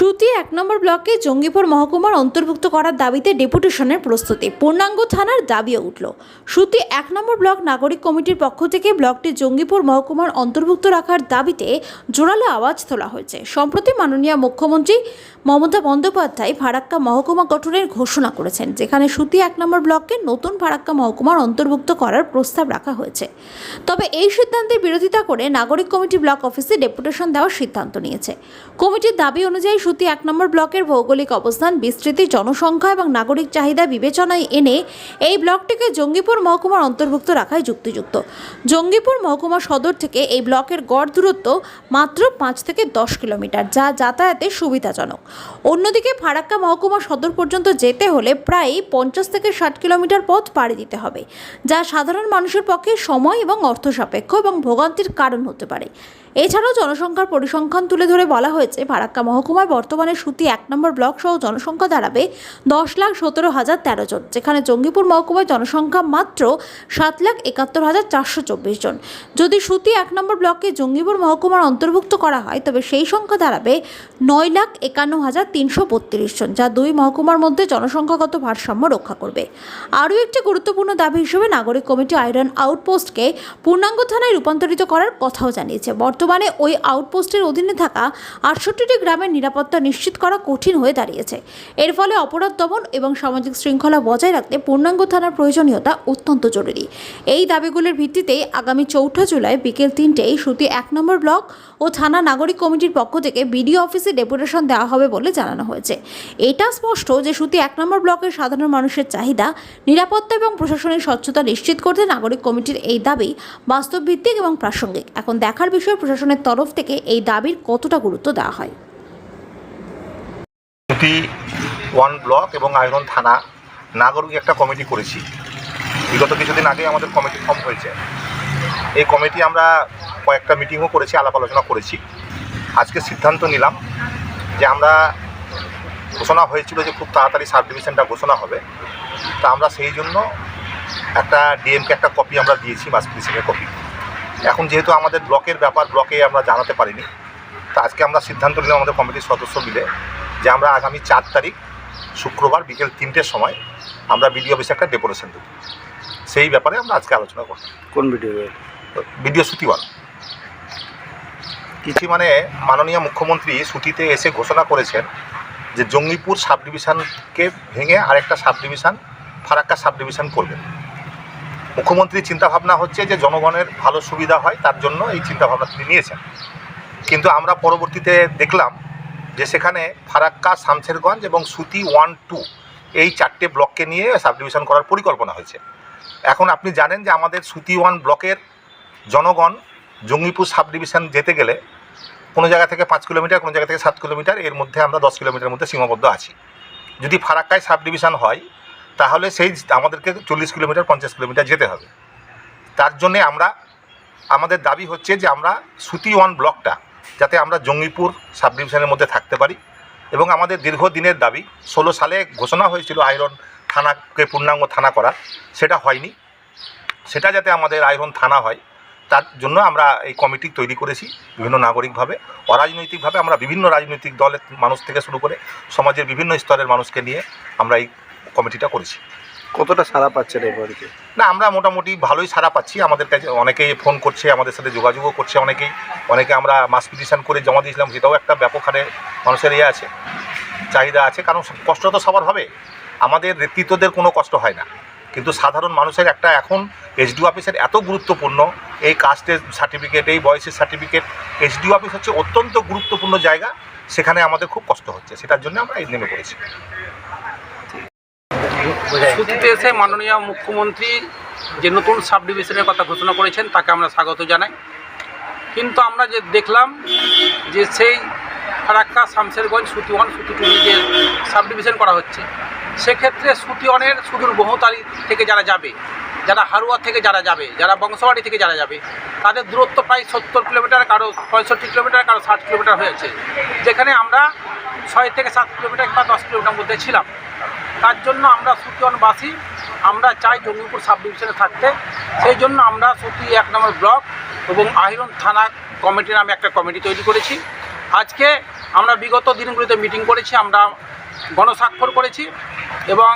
সুতি ১ নম্বর ব্লকে জঙ্গিপুর মহকুমার অন্তর্ভুক্ত করার দাবিতে ডেপুটেশনের প্রস্তুতি। পূর্ণাঙ্গ থানার দাবিও উঠল। সুতি ১ নম্বর ব্লক নাগরিক কমিটির পক্ষ থেকে ব্লকটি জঙ্গিপুর মহকুমার অন্তর্ভুক্ত রাখার দাবিতে জোরালো আওয়াজ তোলা হয়েছে। সম্প্রতি মাননীয় মুখ্যমন্ত্রী মমতা বন্দ্যোপাধ্যায় ফারাক্কা মহকুমা গঠনের ঘোষণা করেছেন, যেখানে সুতি ১ নম্বর ব্লককে নতুন ফারাক্কা মহকুমার অন্তর্ভুক্ত করার প্রস্তাব রাখা হয়েছে। তবে এই সিদ্ধান্তের বিরোধিতা করে নাগরিক কমিটি ব্লক অফিসে ডেপুটেশন দেওয়ার সিদ্ধান্ত নিয়েছে। কমিটির দাবি অনুযায়ী সুতি ১ নম্বর ব্লকের ভৌগোলিক অবস্থান, বিস্তৃতি, জনসংখ্যা এবং নাগরিক চাহিদা বিবেচনায় এনে এই ব্লকটিকে জঙ্গিপুর মহকুমার অন্তর্ভুক্ত রাখাই যুক্তিযুক্ত। জঙ্গিপুর মহকুমা সদর থেকে এই ব্লকের গড় দূরত্ব মাত্র ৫ থেকে ১০ কিলোমিটার, যা যাতায়াতে সুবিধাজনক। অন্যদিকে ফারাক্কা মহকুমা সদর পর্যন্ত যেতে হলে প্রায় ৫০ থেকে ৬০ কিলোমিটার পথ পাড়ি দিতে হবে, যা সাধারণ মানুষের পক্ষে সময় এবং অর্থ সাপেক্ষ এবং ভোগান্তির কারণ হতে পারে। এছাড়াও জনসংখ্যার পরিসংখ্যান তুলে ধরে বলা হয়েছে, ফারাক্কা মহকুমায় বর্তমানে সুতি ১ নম্বর ব্লক সহ জনসংখ্যা দাঁড়াবে ১০,১৭,০১৩ জন, যেখানে জঙ্গিপুর মহকুমায় জনসংখ্যা মাত্র ৭,৭১,৪২৪ জন। যদি সুতি ১ নম্বর ব্লককে জঙ্গিপুর মহকুমার অন্তর্ভুক্ত করা হয়, তবে সেই সংখ্যা দাঁড়াবে ৯,৫১,৩৩২ জন, যা দুই মহকুমার মধ্যে জনসংখ্যাগত ভারসাম্য রক্ষা করবে। আরও একটি গুরুত্বপূর্ণ দাবি হিসেবে নাগরিক কমিটি আয়রন আউটপোস্টকে পূর্ণাঙ্গ থানায় রূপান্তরিত করার কথাও জানিয়েছে। বর্তমানে ওই আউটপোস্টের অধীনে থাকা ৬৮টি গ্রামের নিরাপত্তা নিশ্চিত করা কঠিন হয়ে দাঁড়িয়েছে। এর ফলে অপরাধ দমন এবং সামাজিক শৃঙ্খলা বজায় রাখতে পূর্ণাঙ্গ থানার প্রয়োজনীয়তা অত্যন্ত জরুরি। এই দাবিগুলির ভিত্তিতে আগামী ৪ঠা জুলাই বিকেল ৩টেয় সুতি ১ নম্বর ব্লক ও থানা নাগরিক কমিটির পক্ষ থেকে বিডিও অফিসে ডেপুটেশন দেওয়া হবে বলে জানানো হয়েছে। এটা স্পষ্ট যে সুতি ১ নম্বর ব্লকের সাধারণ মানুষের চাহিদা, নিরাপত্তা এবং প্রশাসনিক স্বচ্ছতা নিশ্চিত করতে নাগরিক কমিটির এই দাবি বাস্তবভিত্তিক এবং প্রাসঙ্গিক। এখন দেখার বিষয় প্রশাসনের তরফ থেকে এই দাবির কতটা গুরুত্ব দেওয়া হয়। সুতি 1 ব্লক এবং আয়রন থানা নাগরিক একটা কমিটি করেছি। বিগত কিছুদিন আগে আমাদের কমিটি ফর্ম হয়েছে। এই কমিটি আমরা কয়েকটা মিটিংও করেছি, আলাপ আলোচনা করেছি। আজকে সিদ্ধান্ত নিলাম যে আমরা ঘোষণা হয়েছিল যে খুব তাড়াতাড়ি সাব ডিভিশনটা ঘোষণা হবে, তা আমরা সেই জন্য একটা ডিএমকে একটা কপি আমরা দিয়েছি, মাস প্রিসিংয়ের কপি। এখন যেহেতু আমাদের ব্লকের ব্যাপার, ব্লকে আমরা জানাতে পারিনি, তা আজকে আমরা সিদ্ধান্ত নিলাম আমাদের কমিটির সদস্য মিলে যে আমরা আগামী ৪ তারিখ শুক্রবার বিকেল ৩টের সময় আমরা বিডিও অফিসে একটা ডেপুটেশন দেব। সেই ব্যাপারে আমরা আজকে আলোচনা করব। কোন ভিডিও? ভিডিও সুতি 1 কিছু মানে মাননীয় মুখ্যমন্ত্রী সুতিতে এসে ঘোষণা করেছেন যে জঙ্গিপুর সাব ডিভিশনকে ভেঙে আরেকটা sub division Farakka sub division করবেন। মুখ্যমন্ত্রীর চিন্তাভাবনা হচ্ছে যে জনগণের ভালো সুবিধা হয়, তার জন্য এই চিন্তাভাবনা তিনি নিয়েছেন। কিন্তু আমরা পরবর্তীতে দেখলাম যে সেখানে ফারাক্কা, শামশেরগঞ্জ এবং সুতি 1, 2 এই 4টে ব্লককে নিয়ে সাব ডিভিশন করার পরিকল্পনা হয়েছে। এখন আপনি জানেন যে আমাদের সুতি 1 ব্লকের জনগণ জঙ্গিপুর সাব ডিভিশন যেতে গেলে কোনো জায়গা থেকে 5 কিলোমিটার, কোনো জায়গা থেকে 7 কিলোমিটার, এর মধ্যে আমরা 10 কিলোমিটারের মধ্যে সীমাবদ্ধ আছি। যদি ফারাক্কায় সাব ডিভিশন হয় তাহলে সেই আমাদেরকে 40 কিলোমিটার, 50 কিলোমিটার যেতে হবে। তার জন্যে আমাদের দাবি হচ্ছে যে আমরা সুতি 1 ব্লকটা যাতে আমরা জঙ্গিপুর সাব ডিভিশনের মধ্যে থাকতে পারি, এবং আমাদের দীর্ঘদিনের দাবি 16 সালে ঘোষণা হয়েছিল আয়রন থানাকে পূর্ণাঙ্গ থানা করার, সেটা হয়নি। সেটা যাতে আমাদের আয়রন থানা হয় তার জন্য আমরা এই কমিটি তৈরি করেছি বিভিন্ন নাগরিকভাবে, অরাজনৈতিকভাবে। আমরা বিভিন্ন রাজনৈতিক দলের মানুষ থেকে শুরু করে সমাজের বিভিন্ন স্তরের মানুষকে নিয়ে আমরা এই কমিটিটা করেছি। কতটা সাড়া পাচ্ছেন এই বাড়িতে? না, আমরা মোটামুটি ভালোই সাড়া পাচ্ছি। আমাদের কাছে অনেকেই ফোন করছে, আমাদের সাথে যোগাযোগও করছে অনেকে আমরা মাস পিটিশন করে জমা দিয়েছিলাম, সেটাও একটা ব্যাপক হারে মানুষের আছে, চাহিদা আছে। কারণ কষ্ট তো সবার হবে, আমাদের নেতৃত্বদের কোনো কষ্ট হয় না, কিন্তু সাধারণ মানুষের একটা এখন এসডিও অফিসের এত গুরুত্বপূর্ণ, এই কাস্টের সার্টিফিকেট, এই বয়সের সার্টিফিকেট, এসডিও অফিস হচ্ছে অত্যন্ত গুরুত্বপূর্ণ জায়গা, সেখানে আমাদের খুব কষ্ট হচ্ছে। সেটার জন্য আমরা এই নেমে পড়েছি। সুতিতে এসে মাননীয় মুখ্যমন্ত্রী যে নতুন সাব ডিভিশনের কথা ঘোষণা করেছেন তাকে আমরা স্বাগত জানাই। কিন্তু আমরা যে দেখলাম যে সেই ফারাক্কা, শামশেরগঞ্জ, সুতি 1, সুতি 2 যে সাব ডিভিশন করা হচ্ছে, সেক্ষেত্রে সুতি 1-এর সুদূর বহুতালি থেকে যারা যাবে, যারা হারুয়া থেকে যারা যাবে, যারা বংশবাড়ি থেকে যারা যাবে, তাদের দূরত্ব প্রায় 70 কিলোমিটার, কারো 65 কিলোমিটার, কারো 60 কিলোমিটার হয়েছে, যেখানে আমরা 6 থেকে 7 কিলোমিটার বা 10 কিলোমিটার মধ্যে ছিলাম। তার জন্য আমরা সুতি 1বাসী আমরা চাই জঙ্গিপুর সাব ডিভিশনে থাকতে। সেই জন্য আমরা সুতি 1 নম্বর ব্লক এবং আয়রন থানা কমিটির নামে একটা কমিটি তৈরি করেছি। আজকে আমরা বিগত দিনগুলিতে মিটিং করেছি, আমরা গণস্বাক্ষর করেছি এবং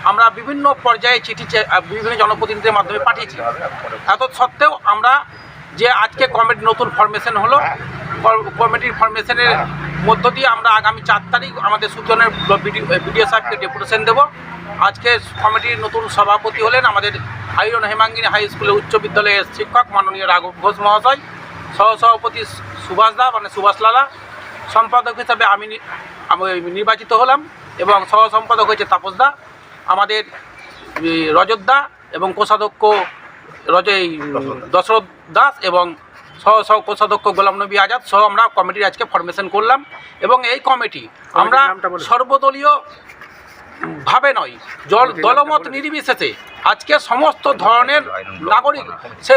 আমরা বিভিন্ন পর্যায়ে চিঠি বিভিন্ন জনপ্রতিনিধিদের মাধ্যমে পাঠিয়েছি। এত সত্ত্বেও আমরা যে আজকে কমিটি নতুন ফরমেশন হলো, কমিটির ফরমেশনের মধ্য দিয়ে আমরা আগামী 4 তারিখ আমাদের সুজনের বিডিও সাহেবকে ডেপুটেশন দেব। আজকে কমিটির নতুন সভাপতি হলেন আমাদের আইরন হেমাঙ্গিনী হাই স্কুলের উচ্চ বিদ্যালয়ের শিক্ষক মাননীয় রাঘব ঘোষ মহাশয়, সহসভাপতি সুভাষ দা মানে সুভাষ লালা, সম্পাদক হিসাবে আমি নির্বাচিত হলাম এবং সহ সম্পাদক হয়েছে তাপস দা, আমাদের রজত দা এবং কোষাধ্যক্ষ দশরথ দাস এবং সহ কোষাধ্যক্ষ গোলাম নবী আজাদ সহ আমরা কমিটির আজকে ফরমেশন করলাম। এবং এই কমিটি আমরা সর্বদলীয় ভাবে নয়, দলমত নির্বিশেষে আজকে সমস্ত ধরনের নাগরিক, সে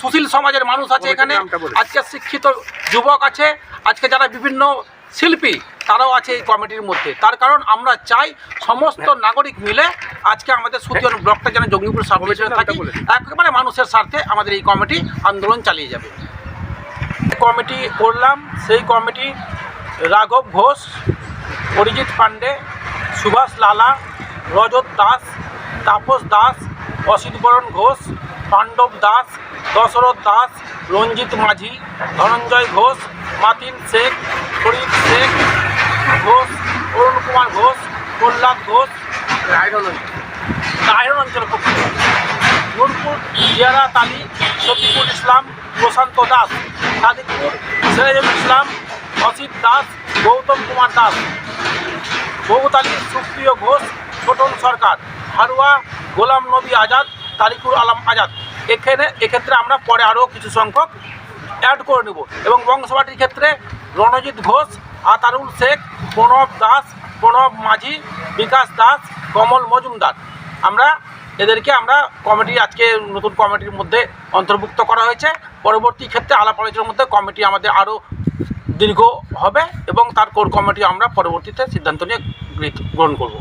সুশীল সমাজের মানুষ আছে এখানে, আজকে শিক্ষিত যুবক আছে, আজকে যারা বিভিন্ন শিল্পী তারাও আছে এই কমিটির মধ্যে। তার কারণ আমরা চাই সমস্ত নাগরিক মিলে আজকে আমাদের সুজন ব্লকটা যেন জঙ্গিপুর সাব ডিভিশনে থাকে, একেবারে মানুষের স্বার্থে আমাদের এই কমিটি আন্দোলন চালিয়ে যাবে। কমিটি করলাম, সেই কমিটি রাঘব ঘোষ, অরিজিৎ পান্ডে, সুভাষ লালা, রজত দাস, তাপস দাস, অসিত বরণ ঘোষ, পাণ্ডব দাস, দশরথ দাস, রঞ্জিত মাঝি, ধনঞ্জয় ঘোষ, মাতিন শেখ, ফরিদ শেখ ঘোষ, অরুণ কুমার ঘোষ, প্রহ্লাদ ঘোষ, আয়রন অঞ্চল পক্ষ, নূরপুর জিয়ারাত আলী, শফিকুল ইসলাম, প্রশান্ত দাস, সাদিকপুর সিরাজুল ইসলাম, অসিত দাস, গৌতম কুমার দাস, বহুতালী সুপ্রিয় ঘোষ, ছোটন সরকার, হারুয়া গোলাম নবী আজাদ, তারিকুল আলম আজাদ। এক্ষেত্রে আমরা পরে আরও কিছু সংখ্যক অ্যাড করে নেব। এবং বংশবাটির ক্ষেত্রে রণজিৎ ঘোষ, আতারুল শেখ, প্রণব দাস, প্রণব মাঝি, বিকাশ দাস, কমল মজুমদার, এদেরকে আমরা কমিটি আজকে নতুন কমিটির মধ্যে অন্তর্ভুক্ত করা হয়েছে। পরবর্তী ক্ষেত্রে আলাপ আলোচনার মধ্যে কমিটি আমাদের আরও দীর্ঘ হবে এবং তার কোর কমিটি আমরা পরবর্তীতে সিদ্ধান্ত নিয়ে গ্রহণ করব।